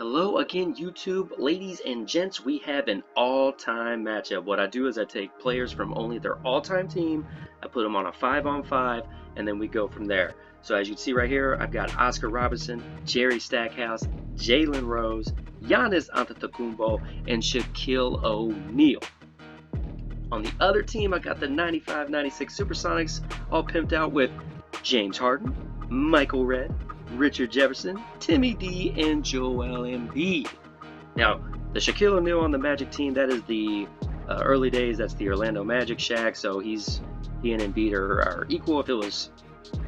Hello again, YouTube. Ladies and gents, we have an all-time matchup. What I do is I take players from only their all-time team, I put them on a 5-on-5, and then we go from there. So as you can see right here, I've got Oscar Robertson, Jerry Stackhouse, Jalen Rose, Giannis Antetokounmpo, and Shaquille O'Neal. On the other team, I got the 95-96 Supersonics, all pimped out with James Harden, Michael Redd, Richard Jefferson, Timmy D, and Joel Embid. Now, the Shaquille O'Neal on the Magic team, that is the early days. That's the Orlando Magic Shaq. So he and Embiid are equal. If it was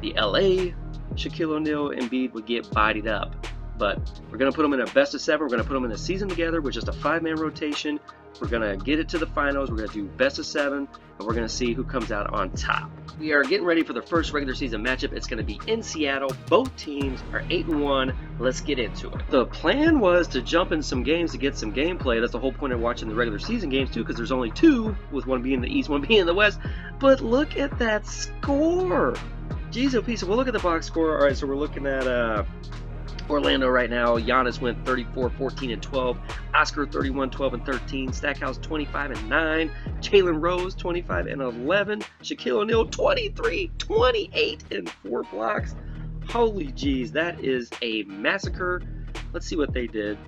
the LA Shaquille O'Neal, Embiid would get bodied up. But we're going to put them in a best of 7. We're going to put them in a season together with just a 5-man rotation. We're going to get it to the finals. We're going to do best of 7, and we're going to see who comes out on top. We are getting ready for the first regular season matchup. It's going to be in Seattle. Both teams are 8-1. Let's get into it. The plan was to jump in some games to get some gameplay. That's the whole point of watching the regular season games too, because there's only 2, with one being the East, one being the West. But look at that score. Jeez, oh, piece. We'll look at the box score. All right, so we're looking at Orlando right now. Giannis went 34, 14, and 12. Oscar 31, 12, and 13. Stackhouse 25 and 9. Jalen Rose 25 and 11. Shaquille O'Neal 23, 28, and 4 blocks. Holy jeez, that is a massacre. Let's see what they did.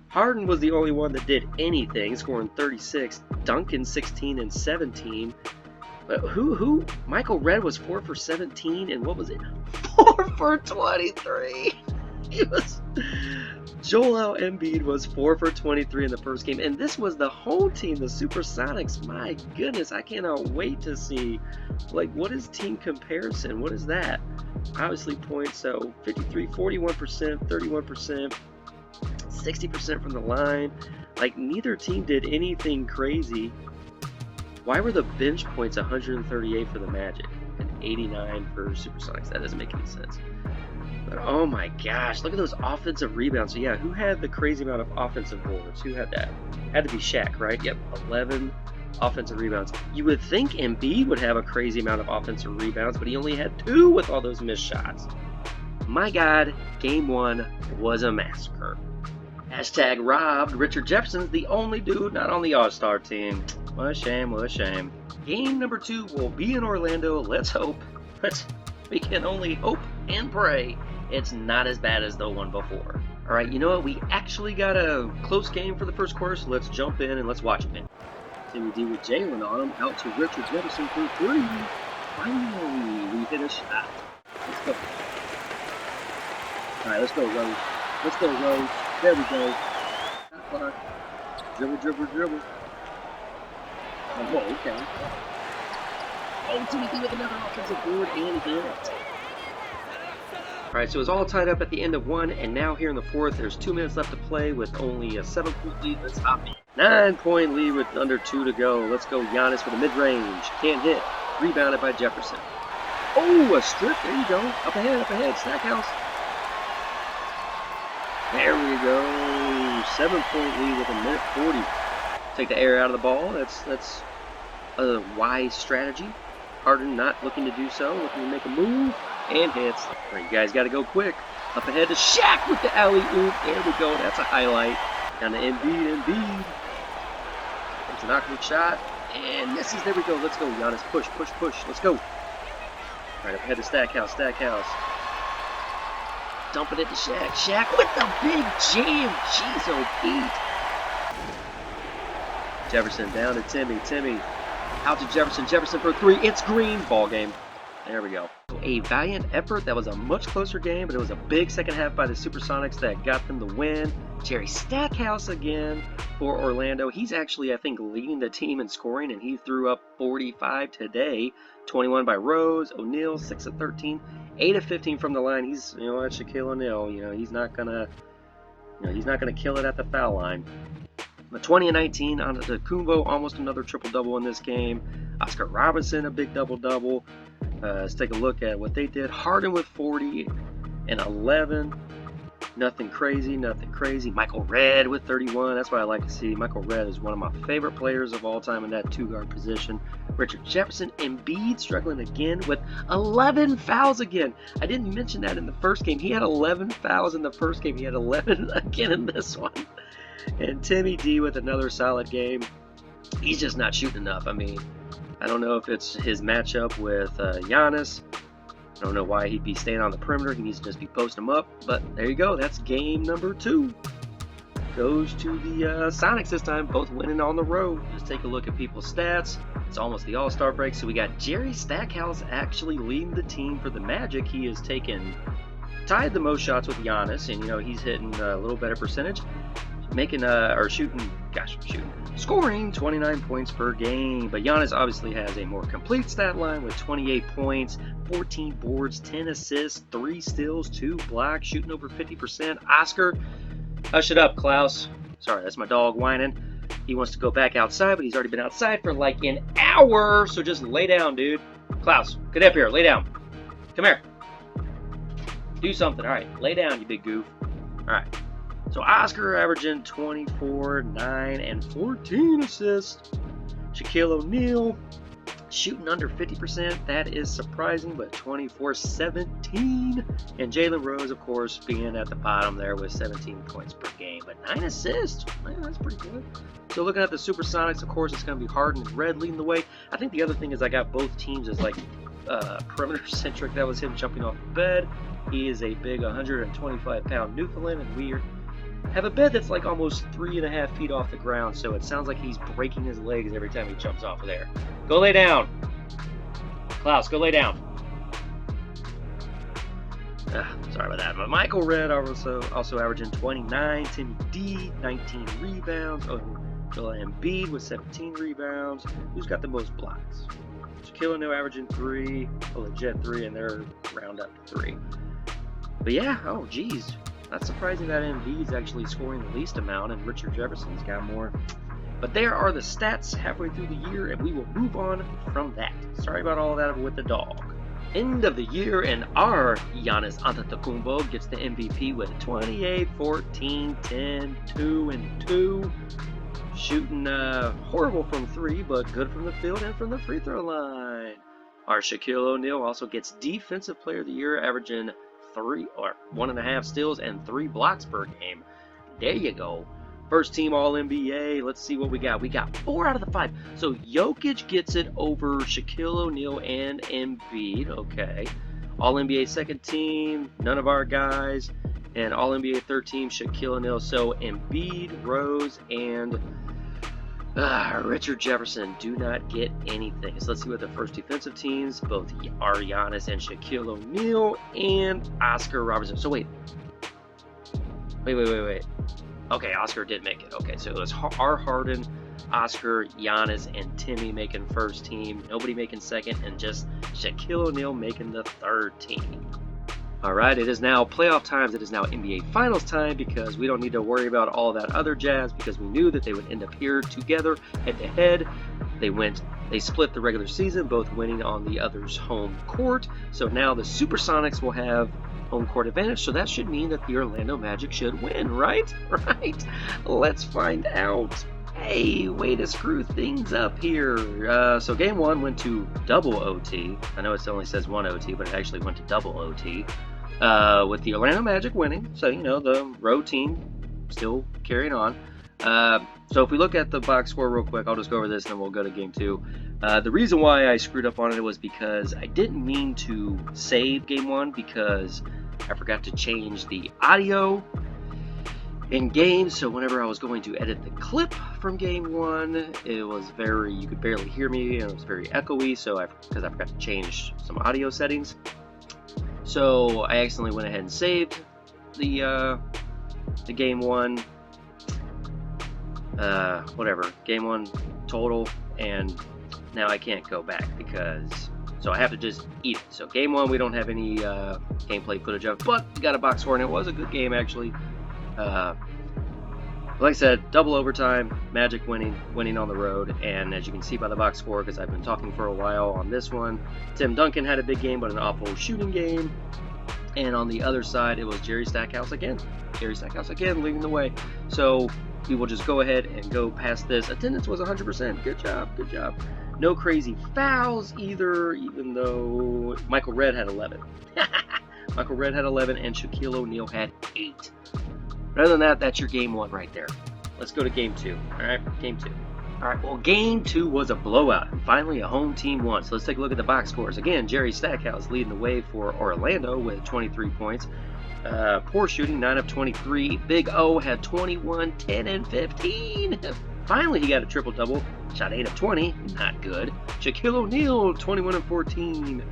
Harden was the only one that did anything, scoring 36. Duncan 16 and 17. But who? Michael Redd was 4 for 17, and what was it? 4 for 23. Joel Embid was 4 for 23 in the first game, and this was the home team, the Supersonics. My goodness, I cannot wait to see, like, what is team comparison? What is that? Obviously points, so 53, 41%, 31%, 60% from the line. Like, neither team did anything crazy. Why were the bench points 138 for the Magic and 89 for Supersonics? That doesn't make any sense. But oh my gosh, look at those offensive rebounds. So yeah, who had the crazy amount of offensive boards? Who had that? Had to be Shaq, right? Yep, 11 offensive rebounds. You would think Embiid would have a crazy amount of offensive rebounds, but he only had 2 with all those missed shots. My God, game 1 was a massacre. Hashtag robbed. Richard Jefferson's the only dude not on the All-Star team. What a shame, what a shame. Game number 2 will be in Orlando. Let's hope. We can only hope and pray it's not as bad as the one before. All right, you know what? We actually got a close game for the first quarter, so let's jump in and let's watch it. Timmy D with Jalen on him, out to Richard Jefferson for 3. Finally, we hit a shot. Let's go. All right, let's go, Rose. Let's go, Rose. There we go. Dribble, dribble, dribble. Oh, okay. Oh, Timmy D with another offensive board and hit. Alright, so it's all tied up at the end of 1, and now here in the 4th, there's 2 minutes left to play with only a 7-point lead. Let's hop in. 9-point lead with under 2 to go. Let's go Giannis for the mid-range. Can't hit. Rebounded by Jefferson. Oh, a strip. There you go. Up ahead. Stackhouse. There we go. 7-point lead with a minute 40. Take the air out of the ball. That's a wise strategy. Harden not looking to do so. Looking to make a move. And hits. All right, you guys got to go quick. Up ahead to Shaq with the alley-oop. There we go. That's a highlight. Down to Embid. It's an awkward shot. And misses. There we go. Let's go, Giannis. Push. Let's go. All right, up ahead to Stackhouse. Dumping it to Shaq. Shaq with the big jam. Jeez, oh, Pete. Jefferson down to Timmy. Out to Jefferson. Jefferson for 3. It's green. Ball game. There we go. A valiant effort. That was a much closer game, but it was a big second half by the Supersonics that got them the win. Jerry Stackhouse again for Orlando. He's actually, I think, leading the team in scoring, and he threw up 45 today. 21 by Rose. O'Neal, 6 of 13. 8 of 15 from the line. He's, that's Shaquille O'Neal. He's not gonna kill it at the foul line. But 20 and 19 Antetokounmpo, almost another triple-double in this game. Oscar Robertson, a big double-double. Let's take a look at what they did. Harden with 40 and 11. Nothing crazy. Michael Redd with 31. That's what I like to see. Michael Redd is one of my favorite players of all time in that 2-guard position. Richard Jefferson. Embid struggling again with 11 fouls again. I didn't mention that in the first game. He had 11 fouls in the first game. He had 11 again in this one. And Timmy D with another solid game. He's just not shooting enough. I mean, I don't know if it's his matchup with Giannis. I don't know why he'd be staying on the perimeter. He needs to just be posting them up. But there you go. That's game number 2. Goes to the Sonics this time, both winning on the road. Just take a look at people's stats. It's almost the All-Star break, so we got Jerry Stackhouse actually leading the team for the Magic. He has tied the most shots with Giannis, and you know he's hitting a little better percentage, scoring 29 points per game. But Giannis obviously has a more complete stat line with 28 points, 14 boards, 10 assists, 3 steals, 2 blocks, shooting over 50%. Oscar, hush it up, Klaus. Sorry, that's my dog whining. He wants to go back outside, but he's already been outside for like an hour, so just lay down, dude. Klaus, get up here, lay down. Come here. Do something. All right, lay down, you big goof. All right. So Oscar averaging 24, 9, and 14 assists. Shaquille O'Neal shooting under 50%. That is surprising, but 24-17. And Jalen Rose, of course, being at the bottom there with 17 points per game, but 9 assists. Man, that's pretty good. So looking at the Supersonics, of course, it's going to be Harden and Red leading the way. I think the other thing is I got both teams as like perimeter-centric. That was him jumping off the bed. He is a big 125-pound Newfoundland, and we have a bed that's like almost 3.5 feet off the ground, so it sounds like he's breaking his legs every time he jumps off of there. Go lay down. Klaus, go lay down. Sorry about that. But Michael Redd also averaging 29. Timmy D, 19 rebounds. Joel Embid with 17 rebounds. Who's got the most blocks? Shaquille O'Neal averaging 3. A legit 3, and they're round up to 3. But yeah, oh geez. Not surprising that Embid's actually scoring the least amount, and Richard Jefferson's got more. But there are the stats halfway through the year, and we will move on from that. Sorry about all that with the dog. End of the year, and our Giannis Antetokounmpo gets the MVP with 28, 14, 10, 2, and 2. Shooting horrible from 3, but good from the field and from the free throw line. Our Shaquille O'Neal also gets Defensive Player of the Year, averaging 1.5 steals and 3 blocks per game. There you go. First team All-NBA. Let's see what we got. We got 4 out of the 5. So Jokic gets it over Shaquille O'Neal and Embiid. Okay. All-NBA second team. None of our guys. And All-NBA third team, Shaquille O'Neal. So Embiid, Rose, and Richard Jefferson do not get anything. So let's see what the first defensive teams, both are Giannis and Shaquille O'Neal and Oscar Robertson. So wait. Okay, Oscar did make it. Okay, so it was our Harden, Oscar, Giannis, and Timmy making first team. Nobody making second, and just Shaquille O'Neal making the third team. All right, it is now playoff times. It is now NBA Finals time because we don't need to worry about all that other jazz because we knew that they would end up here together head-to-head. They split the regular season, both winning on the other's home court. So now the Supersonics will have home court advantage, so that should mean that the Orlando Magic should win, right? Right? Let's find out. Hey, way to screw things up here. So game 1 went to double OT. I know it only says 1 OT, but it actually went to double OT. With the Orlando Magic winning, so you know the road team still carrying on. So if we look at the box score real quick, I'll just go over this and then we'll go to game 2. The reason why I screwed up on it was because I didn't mean to save game 1 because I forgot to change the audio in game. So whenever I was going to edit the clip from game 1, it was you could barely hear me and it was very echoey. So because I forgot to change some audio settings. So I accidentally went ahead and saved the game 1, game 1 total, and now I can't go back so I have to just eat it. So game 1 we don't have any gameplay footage of, but we got a box score and it was a good game actually. Like I said, double overtime, Magic winning on the road, and as you can see by the box score, because I've been talking for a while on this one, Tim Duncan had a big game, but an awful shooting game. And on the other side, it was Jerry Stackhouse again. Leading the way. So we will just go ahead and go past this. Attendance was 100%. Good job. No crazy fouls either, even though Michael Redd had 11. Michael Redd had 11 and Shaquille O'Neal had 8. But other than that, that's your game 1 right there. Let's go to game 2. All right, game 2. All right, well, game 2 was a blowout, and finally a home team won. So let's take a look at the box scores. Again, Jerry Stackhouse leading the way for Orlando with 23 points. Poor shooting, 9 of 23. Big O had 21, 10, and 15. Finally, he got a triple-double. Shot 8 of 20, not good. Shaquille O'Neal, 21 of 14,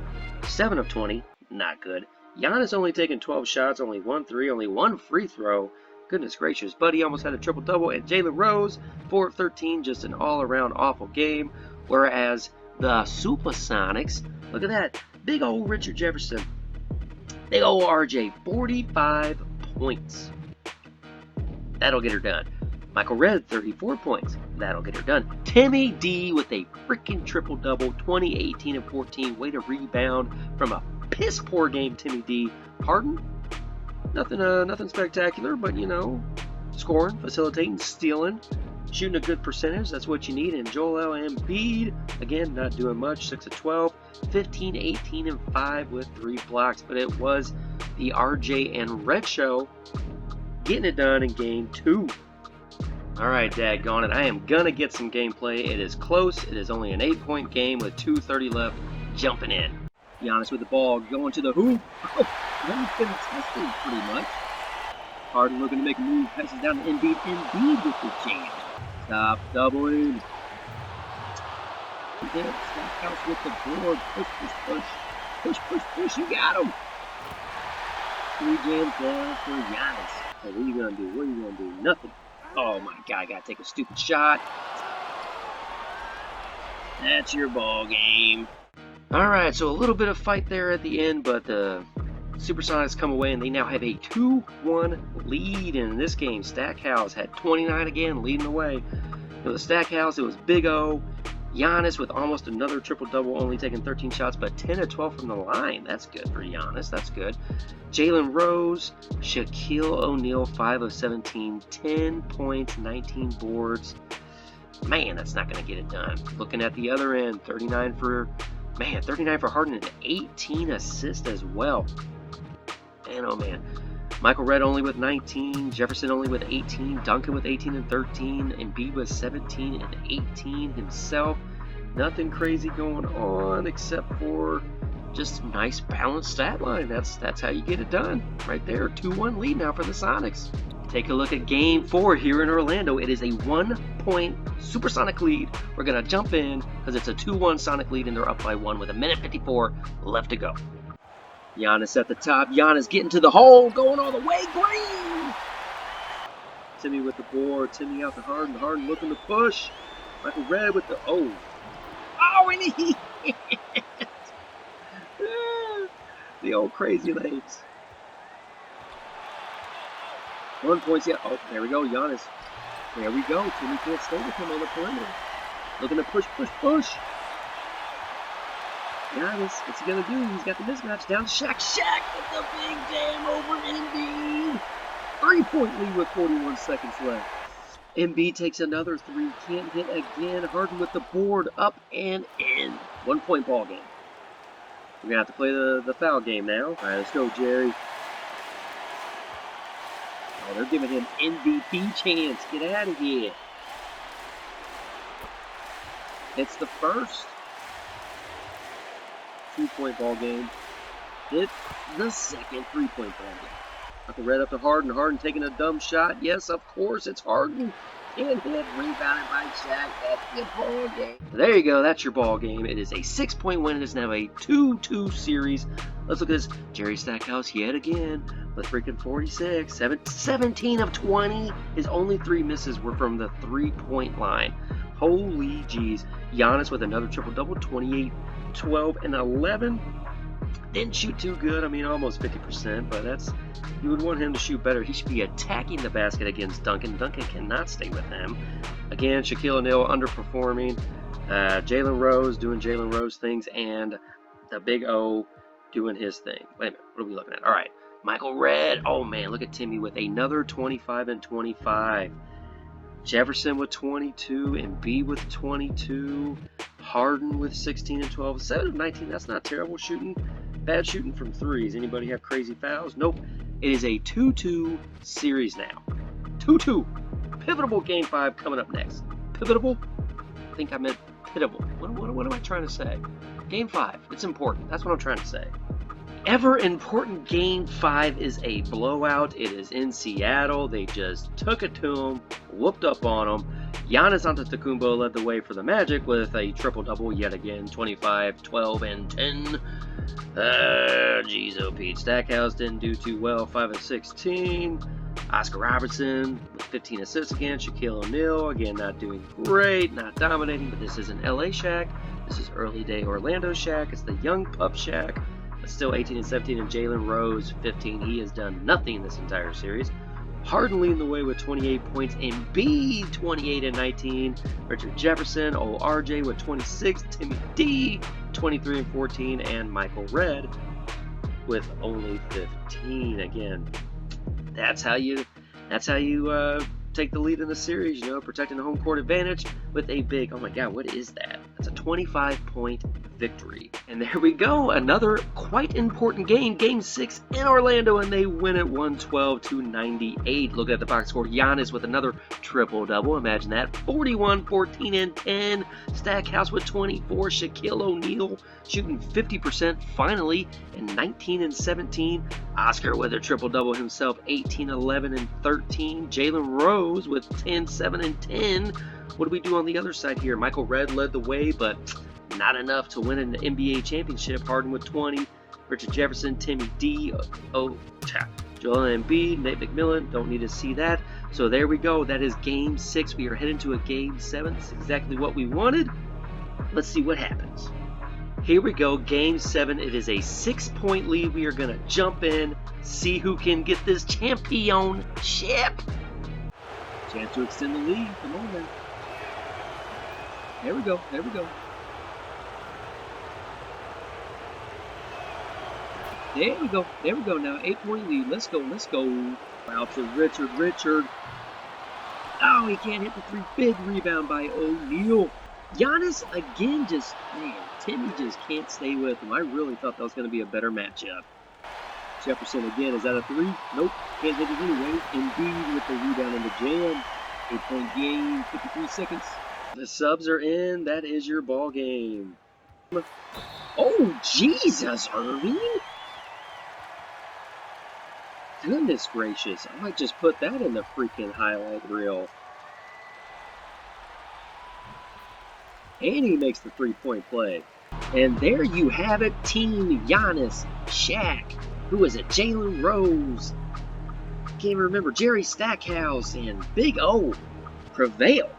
7 of 20, not good. Giannis only taking 12 shots, only 1 3, only 1 free throw. Goodness gracious, Buddy almost had a triple-double. And Jalen Rose, 4 of 13, just an all-around awful game. Whereas the Supersonics, look at that, big old Richard Jefferson, big old RJ, 45 points. That'll get her done. Michael Redd, 34 points. That'll get her done. Timmy D with a freaking triple-double, 20, 18, and 14. Way to rebound from a piss-poor game, Timmy D. Harden, nothing spectacular, but, you know, scoring, facilitating, stealing, shooting a good percentage. That's what you need. And Joel Embid, again, not doing much, 6 of 12, 15, 18, and 5 with 3 blocks. But it was the RJ and Redd show getting it done in game 2. All right, daggone it. I am going to get some gameplay. It is close. It is only an 8-point game with 2:30 left. Jumping in. Giannis with the ball, going to the hoop. Oh, he's been tested pretty much. Harden looking to make a move. Passes down to Embid. Embid with the jam. Stop doubling. Stackhouse with the board. Push, push, push. Push, push, push. You got him. 3 jams down for Giannis. So what are you going to do? What are you going to do? Nothing. Oh my God, I gotta take a stupid shot. That's your ball game. Alright, so a little bit of fight there at the end, but the Supersonics come away and they now have a 2-1 lead in this game. Stackhouse had 29 again, leading the way. It was Stackhouse, it was Big O. Giannis with almost another triple-double, only taking 13 shots, but 10 of 12 from the line. That's good for Giannis. That's good. Jalen Rose, Shaquille O'Neal, 5 of 17, 10 points, 19 boards. Man, that's not going to get it done. Looking at the other end, 39 for Harden and 18 assists as well. Man, oh man. Michael Redd only with 19, Jefferson only with 18, Duncan with 18 and 13, Embid with 17 and 18 himself. Nothing crazy going on except for just nice balanced stat line. That's how you get it done right there. 2-1 lead now for the Sonics. Take a look at game 4 here in Orlando. It is a 1-point Supersonic lead. We're going to jump in because it's a 2-1 Sonic lead and they're up by 1 with 1:54 left to go. Giannis at the top. Giannis getting to the hole, going all the way. Green! Timmy with the board. Timmy out to Harden. Harden looking to push. Michael Redd with the... Oh, and he... the old crazy legs. 1 point. Yeah. Oh, there we go. Giannis. There we go. Timmy can't stay with him on the perimeter. Looking to push, push, push. Giannis, what's he gonna do? He's got the mismatch down to Shaq. Shaq with the big jam over Embid. 3-point lead with 41 seconds left. Embid takes another 3. Can't hit again. Harden with the board up and in. 1-point ball game. We're gonna have to play the foul game now. All right, let's go, Jerry. Oh, they're giving him MVP chance. Get out of here. It's the first 2-point ball game. It's the second 3-point ball game. Michael Redd up to Harden. Harden taking a dumb shot. Yes, of course, it's Harden. And hit, rebounded by Shaq. That's your ball game. There you go. That's your ball game. It is a 6-point win. It is now a 2-2 series. Let's look at this. Jerry Stackhouse yet again with freaking 46. 17 of 20. His only 3 misses were from the 3-point line. Holy jeez. Giannis with another triple-double. 28, 12, and 11. Didn't shoot too good. I mean, almost 50%, but that's... You would want him to shoot better. He should be attacking the basket against Duncan. Duncan cannot stay with him. Again, Shaquille O'Neal underperforming. Jalen Rose doing Jalen Rose things, and the Big O doing his thing. Wait a minute, what are we looking at? All right, Michael Redd. Oh man, look at Timmy with another 25 and 25. Jefferson with 22, Embid with 22. Harden with 16 and 12. 7 of 19, that's not terrible shooting. Bad shooting from threes. Anybody have crazy fouls? Nope. It is a 2-2 series now. 2-2. Pivotal game 5 coming up next. Pivotal? I think I meant pivotal. What am I trying to say? Game 5. It's important. That's what I'm trying to say. Ever important game 5 is a blowout. It is in Seattle. They just took it to them, whooped up on them. Giannis Antetokounmpo led the way for the Magic with a triple-double yet again, 25, 12, and 10. Jeez, oh Pete. Stackhouse didn't do too well, 5 of 16. Oscar Robertson with 15 assists again. Shaquille O'Neal, again, not doing great, not dominating, but this isn't LA Shaq. This is early day Orlando Shaq. It's the young pup Shaq. But still 18 and 17, and Jalen Rose 15. He has done nothing this entire series. Harden leading the way with 28 points. Embid 28 and 19. Richard Jefferson, RJ with 26. Timmy D 23 and 14, and Michael Redd with only 15. Again, that's how you take the lead in the series. You know, protecting the home court advantage with a big. Oh my God, what is that? That's a 25-point victory. And there we go, another quite important game, game 6 in Orlando, and they win it 112-98. Look at the box score. Giannis with another triple-double. Imagine that. 41, 14, and 10. Stackhouse with 24. Shaquille O'Neal shooting 50% finally, and 19 and 17. Oscar with a triple-double himself, 18, 11, and 13. Jalen Rose with 10, 7, and 10. What do we do on the other side here? Michael Redd led the way, but not enough to win an NBA championship. Harden with 20. Richard Jefferson, Timmy D, Joel Embid, Nate McMillan. Don't need to see that. So there we go. That is game 6. We are heading to a game 7. It's exactly what we wanted. Let's see what happens. Here we go. Game 7. It is a 6-point lead. We are going to jump in, see who can get this championship. Chance to extend the lead. Come on, man. There we go. There we go. There we go. There we go now. 8-point lead. Let's go. Let's go. Out to Richard. Oh, he can't hit the 3. Big rebound by O'Neal. Giannis, again, Timmy just can't stay with him. I really thought that was going to be a better matchup. Jefferson again. Is that a 3? Nope. Can't hit it anyway. Embid with the rebound in the jam. 8-point game. 53 seconds. The subs are in. That is your ball game. Oh, Jesus, Irving. Goodness gracious. I might just put that in the freaking highlight reel. And he makes the 3-point play. And there you have it. Team Giannis, Shaq. Who is it? Jalen Rose. Can't remember. Jerry Stackhouse and Big O prevail.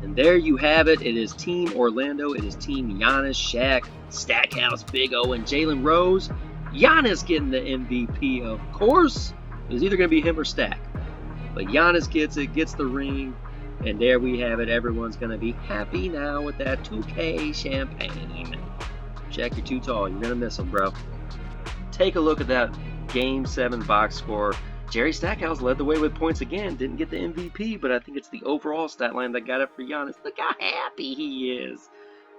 And there you have it. It is Team Orlando. It is Team Giannis, Shaq, Stackhouse, Big O, and Jalen Rose. Giannis getting the MVP, of course. It was either going to be him or Stack. But Giannis gets it, gets the ring. And there we have it. Everyone's going to be happy now with that 2K champagne. Shaq, you're too tall. You're going to miss him, bro. Take a look at that Game 7 box score. Jerry Stackhouse led the way with points again. Didn't get the MVP, but I think it's the overall stat line that got it for Giannis. Look how happy he is.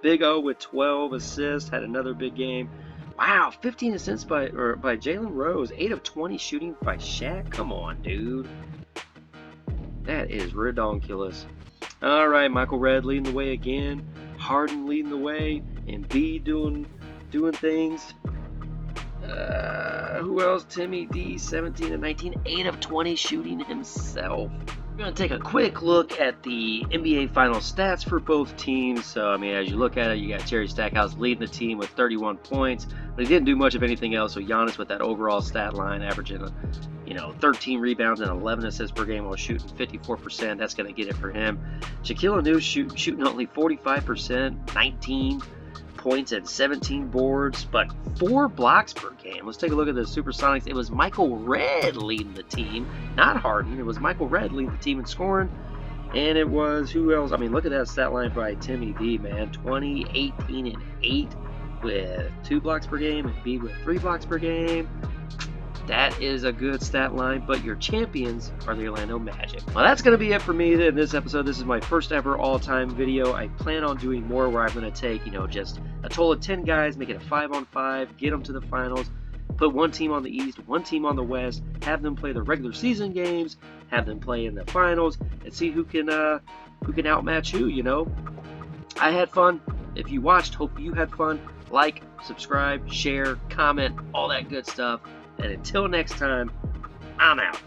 Big O with 12 assists. Had another big game. Wow, 15 assists by Jalen Rose. 8 of 20 shooting by Shaq. Come on, dude. That is redonkulous. All right, Michael Redd leading the way again. Harden leading the way. Embid doing things. Who else? Timmy D, 17 and 19, 8 of 20 shooting himself. We're going to take a quick look at the NBA final stats for both teams. So, I mean, as you look at it, you got Jerry Stackhouse leading the team with 31 points, but he didn't do much of anything else. So, Giannis with that overall stat line, averaging, 13 rebounds and 11 assists per game while shooting 54%. That's going to get it for him. Shaquille O'Neal shooting only 45%, 19 points and 17 boards, but 4 blocks per game. Let's take a look at the Supersonics. It was Michael Redd leading the team, not Harden. It was Michael Redd leading the team in scoring. And it was, who else? I mean, look at that stat line by Timmy D, man. 20, 18, and 8 with 2 blocks per game, and Embid with 3 blocks per game. That is a good stat line, but your champions are the Orlando Magic. Well, that's going to be it for me in this episode. This is my first ever all-time video. I plan on doing more where I'm going to take, just a total of 10 guys, make it a 5-on-5, get them to the finals, put one team on the East, one team on the West, have them play the regular season games, have them play in the finals, and see who can outmatch who, I had fun. If you watched, hope you had fun. Like, subscribe, share, comment, all that good stuff. And until next time, I'm out.